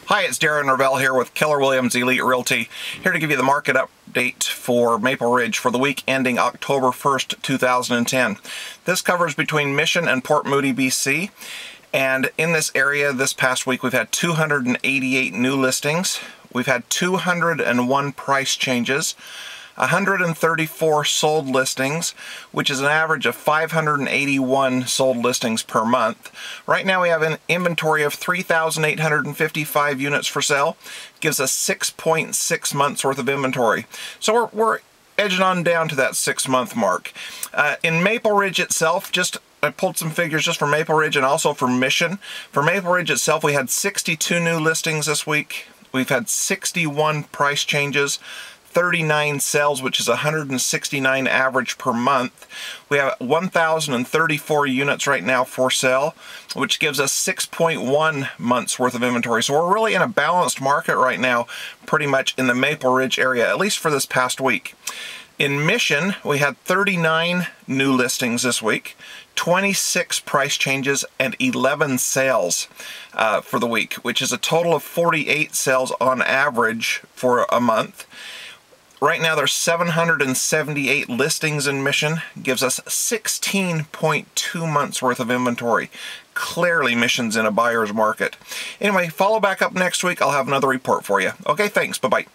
Hi, it's Darren Norvell here with Keller Williams Elite Realty, here to give you the market update for Maple Ridge for the week ending October 1st, 2010. This covers between Mission and Port Moody, BC. And in this area this past week we've had 288 new listings. We've had 201 price changes, 134 sold listings, which is an average of 581 sold listings per month. Right now we have an inventory of 3,855 units for sale. Gives us 6.6 months worth of inventory. So we're edging on down to that 6-month mark. In Maple Ridge itself, I pulled some figures just for Maple Ridge and also for Mission. For Maple Ridge itself, we had 62 new listings this week. We've had 61 price changes, 39 sales, which is 169 average per month. We have 1,034 units right now for sale, which gives us 6.1 months worth of inventory. So we're really in a balanced market right now, pretty much in the Maple Ridge area, at least for this past week. In Mission, we had 39 new listings this week, 26 price changes, and 11 sales for the week, which is a total of 48 sales on average for a month. Right now there's 778 listings in Mission, gives us 16.2 months worth of inventory. Clearly Mission's in a buyer's market. Anyway, follow back up next week. I'll have another report for you. Okay, thanks. Bye-bye.